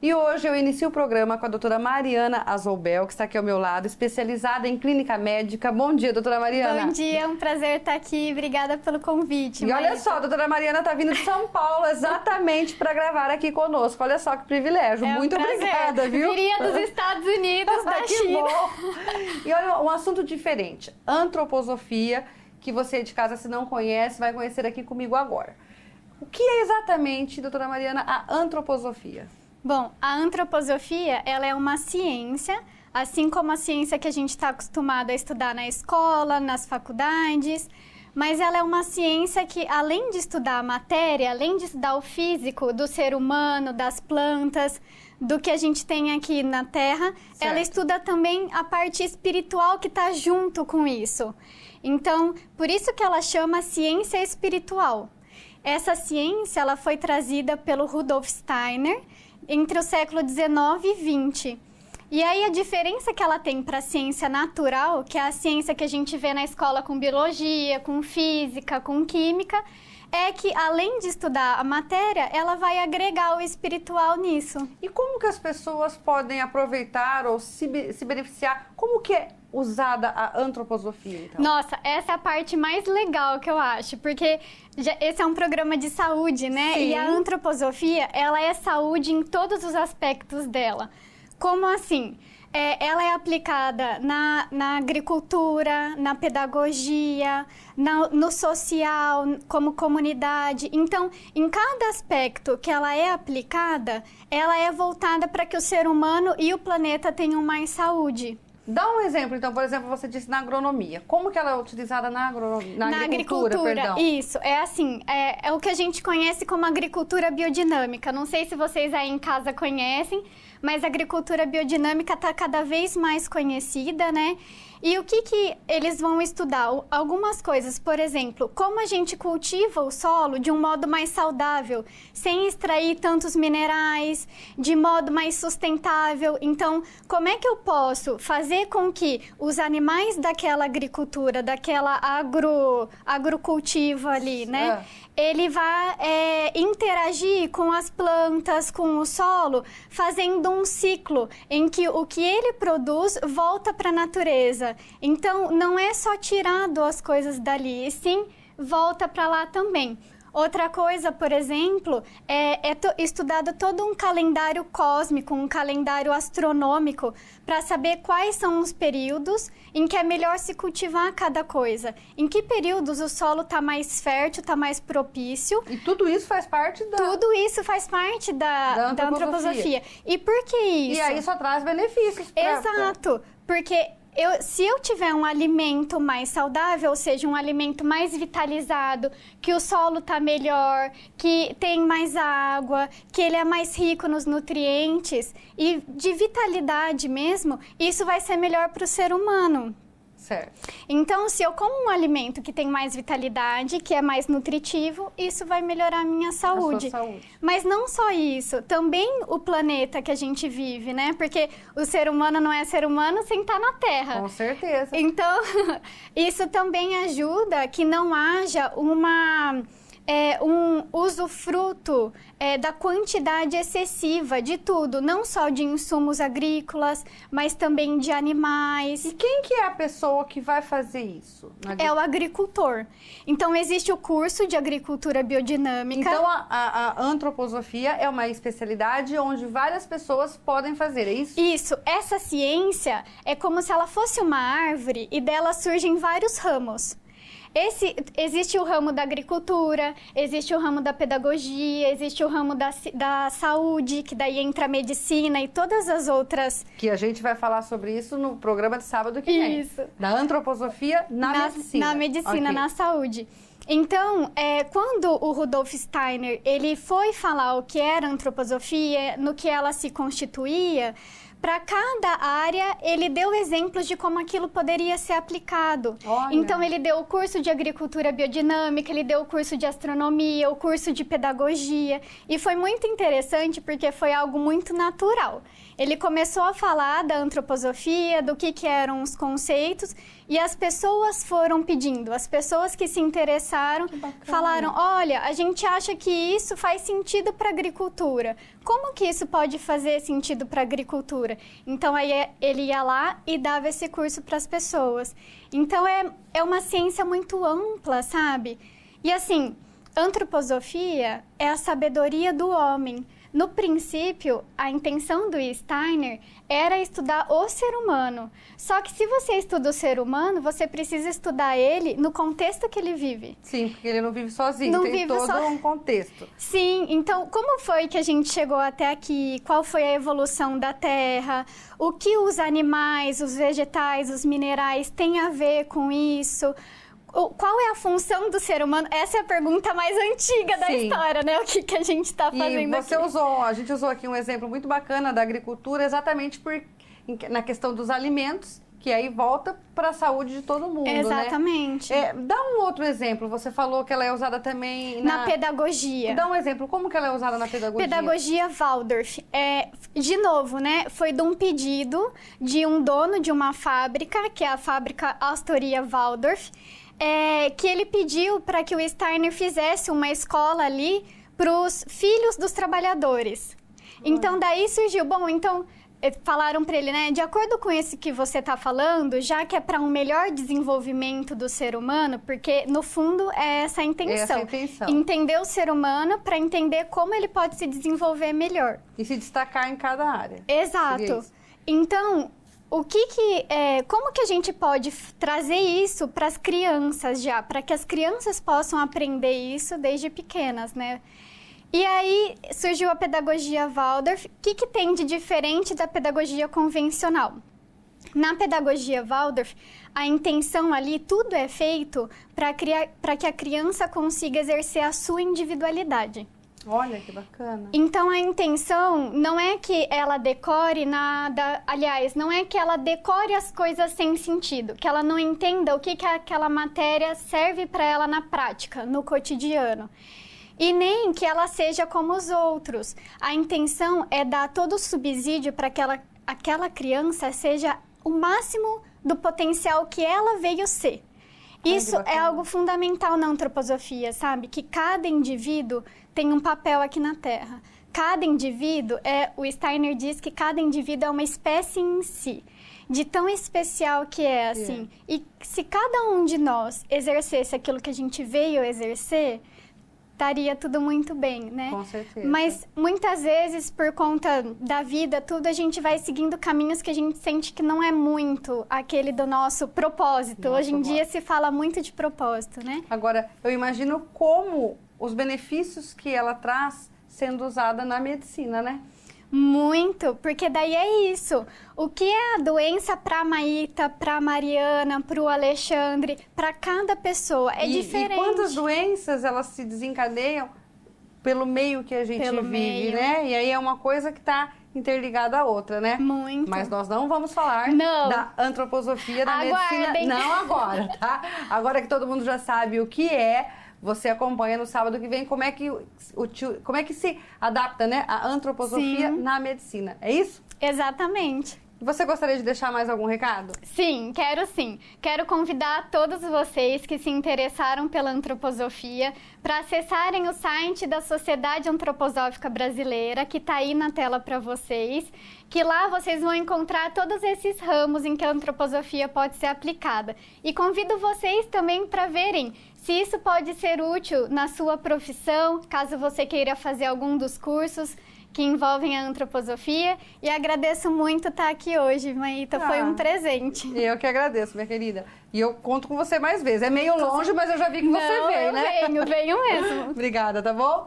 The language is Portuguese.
E hoje eu inicio o programa com a doutora Mariana Azobel, que está aqui ao meu lado, especializada em clínica médica. Bom dia, doutora Mariana. Bom dia, é um prazer estar aqui. Obrigada pelo convite. E olha só, a doutora Mariana está vindo de São Paulo exatamente para gravar aqui conosco. Olha só que privilégio. Muito obrigada, viu? Viria dos Estados Unidos, da China. Bom. E olha, um assunto diferente. Antroposofia, que você de casa, se não conhece, vai conhecer aqui comigo agora. O que é exatamente, doutora Mariana, a antroposofia? Bom, a antroposofia, ela é uma ciência, assim como a ciência que a gente está acostumado a estudar na escola, nas faculdades, mas ela é uma ciência que, além de estudar a matéria, além de estudar o físico do ser humano, das plantas, do que a gente tem aqui na Terra, certo, ela estuda também a parte espiritual que está junto com isso. Então, por isso que ela chama ciência espiritual. Essa ciência, ela foi trazida pelo Rudolf Steiner entre o século XIX e XX. E aí a diferença que ela tem para a ciência natural, que é a ciência que a gente vê na escola com biologia, com física, com química, é que além de estudar a matéria, ela vai agregar o espiritual nisso. E como que as pessoas podem aproveitar ou se beneficiar? Como que é usada a antroposofia, então? Nossa, essa é a parte mais legal que eu acho, porque esse é um programa de saúde, né? Sim. E a antroposofia, ela é saúde em todos os aspectos dela. Como assim? Ela é aplicada na agricultura, na pedagogia, no social, como comunidade. Então, em cada aspecto que ela é aplicada, ela é voltada para que o ser humano e o planeta tenham mais saúde. Dá um exemplo, então, por exemplo, você disse na agronomia. Como que ela é utilizada na agronomia? Na agricultura, perdão. Isso, é assim, é o que a gente conhece como agricultura biodinâmica. Não sei se vocês aí em casa conhecem, mas a agricultura biodinâmica está cada vez mais conhecida, né? E o que eles vão estudar? Algumas coisas, por exemplo, como a gente cultiva o solo de um modo mais saudável, sem extrair tantos minerais, de modo mais sustentável. Então, como é que eu posso fazer com que os animais daquela agricultura, daquela agrocultivo ali, né? Ele vai interagir com as plantas, com o solo, fazendo um ciclo em que o que ele produz volta para a natureza. Então, não é só tirado as coisas dali, e sim volta para lá também. Outra coisa, por exemplo, é estudado todo um calendário cósmico, um calendário astronômico, para saber quais são os períodos em que é melhor se cultivar cada coisa. Em que períodos o solo está mais fértil, está mais propício. E tudo isso faz parte da... Tudo isso faz parte da antroposofia. E por que isso? E aí só traz benefícios. Exato, porque... se eu tiver um alimento mais saudável, ou seja, um alimento mais vitalizado, que o solo está melhor, que tem mais água, que ele é mais rico nos nutrientes e de vitalidade mesmo, isso vai ser melhor para o ser humano. Certo. Então, se eu como um alimento que tem mais vitalidade, que é mais nutritivo, isso vai melhorar a minha saúde. A sua saúde. Mas não só isso, também o planeta que a gente vive, né? Porque o ser humano não é ser humano sem estar na Terra. Com certeza. Então, isso também ajuda que não haja um usufruto da quantidade excessiva de tudo, não só de insumos agrícolas, mas também de animais. E quem que é a pessoa que vai fazer isso? É o agricultor. Então, existe o curso de agricultura biodinâmica. Então, a antroposofia é uma especialidade onde várias pessoas podem fazer, é isso? Isso. Essa ciência é como se ela fosse uma árvore e dela surgem vários ramos. Existe o ramo da agricultura, existe o ramo da pedagogia, existe o ramo da saúde, que daí entra a medicina e todas as outras... Que a gente vai falar sobre isso no programa de sábado que vem. Isso. Da antroposofia na medicina. Na medicina, okay, na saúde. Então, quando o Rudolf Steiner ele foi falar o que era antroposofia, no que ela se constituía, para cada área, ele deu exemplos de como aquilo poderia ser aplicado. Olha. Então, ele deu o curso de agricultura biodinâmica, ele deu o curso de astronomia, o curso de pedagogia. E foi muito interessante porque foi algo muito natural. Ele começou a falar da antroposofia, do que eram os conceitos, e as pessoas foram pedindo. As pessoas que se interessaram falaram, olha, a gente acha que isso faz sentido para a agricultura. Como que isso pode fazer sentido para a agricultura? Então, aí ele ia lá e dava esse curso para as pessoas. Então, é uma ciência muito ampla, sabe? E assim, antroposofia é a sabedoria do homem. No princípio, a intenção do Steiner era estudar o ser humano. Só que se você estuda o ser humano, você precisa estudar ele no contexto que ele vive. Sim, porque ele não vive sozinho, Não tem vive todo um contexto. Sim, então como foi que a gente chegou até aqui? Qual foi a evolução da Terra? O que os animais, os vegetais, os minerais têm a ver com isso? Qual é a função do ser humano? Essa é a pergunta mais antiga da história, né? O que a gente está fazendo aqui. A gente usou aqui um exemplo muito bacana da agricultura, exatamente na questão dos alimentos, que aí volta para a saúde de todo mundo, Exatamente. né? Dá um outro exemplo. Você falou que ela é usada também na pedagogia. Dá um exemplo. Como que ela é usada na pedagogia? Pedagogia Waldorf. De novo, né? Foi de um pedido de um dono de uma fábrica, que é a fábrica Astoria Waldorf, que ele pediu para que o Steiner fizesse uma escola ali para os filhos dos trabalhadores. Então, daí surgiu, falaram para ele, né, de acordo com isso que você está falando, já que é para um melhor desenvolvimento do ser humano, porque no fundo é essa a intenção. Essa a intenção. Entender o ser humano para entender como ele pode se desenvolver melhor. E se destacar em cada área. Exato. Então, como que a gente pode trazer isso para as crianças já, para que as crianças possam aprender isso desde pequenas, né? E aí surgiu a pedagogia Waldorf. O que tem de diferente da pedagogia convencional? Na pedagogia Waldorf, a intenção ali, tudo é feito para que a criança consiga exercer a sua individualidade. Olha, que bacana. Então, a intenção não é que ela decore nada, aliás, não é que ela decore as coisas sem sentido, que ela não entenda o que aquela matéria serve para ela na prática, no cotidiano. E nem que ela seja como os outros. A intenção é dar todo o subsídio para que aquela criança seja o máximo do potencial que ela veio ser. Isso é algo fundamental na antroposofia, sabe? Que cada indivíduo tem um papel aqui na Terra. Cada indivíduo o Steiner diz que cada indivíduo é uma espécie em si, de tão especial que é, assim. E se cada um de nós exercesse aquilo que a gente veio exercer, estaria tudo muito bem, né? Com certeza. Mas muitas vezes, por conta da vida, tudo, a gente vai seguindo caminhos que a gente sente que não é muito aquele do nosso propósito. Hoje em dia se fala muito de propósito, né? Agora, eu imagino como os benefícios que ela traz sendo usada na medicina, né? Muito, porque daí é isso. O que é a doença para a Maíta, para a Mariana, para o Alexandre, para cada pessoa é diferente. E quantas doenças elas se desencadeiam pelo meio que a gente vive, né? E aí é uma coisa que está interligada à outra, né? Muito. Mas nós não vamos falar da antroposofia da medicina, não agora, tá? Agora que todo mundo já sabe o que é, você acompanha no sábado que vem como é que se adapta, né, a antroposofia na medicina. É isso? Exatamente. Você gostaria de deixar mais algum recado? Sim. Quero convidar todos vocês que se interessaram pela antroposofia para acessarem o site da Sociedade Antroposófica Brasileira, que está aí na tela para vocês, que lá vocês vão encontrar todos esses ramos em que a antroposofia pode ser aplicada. E convido vocês também para verem se isso pode ser útil na sua profissão, caso você queira fazer algum dos cursos que envolvem a antroposofia. E agradeço muito estar aqui hoje, Maíta. Foi um presente. Eu que agradeço, minha querida. E eu conto com você mais vezes. É meio longe, mas eu já vi que você veio, né? Venho mesmo. Obrigada, tá bom?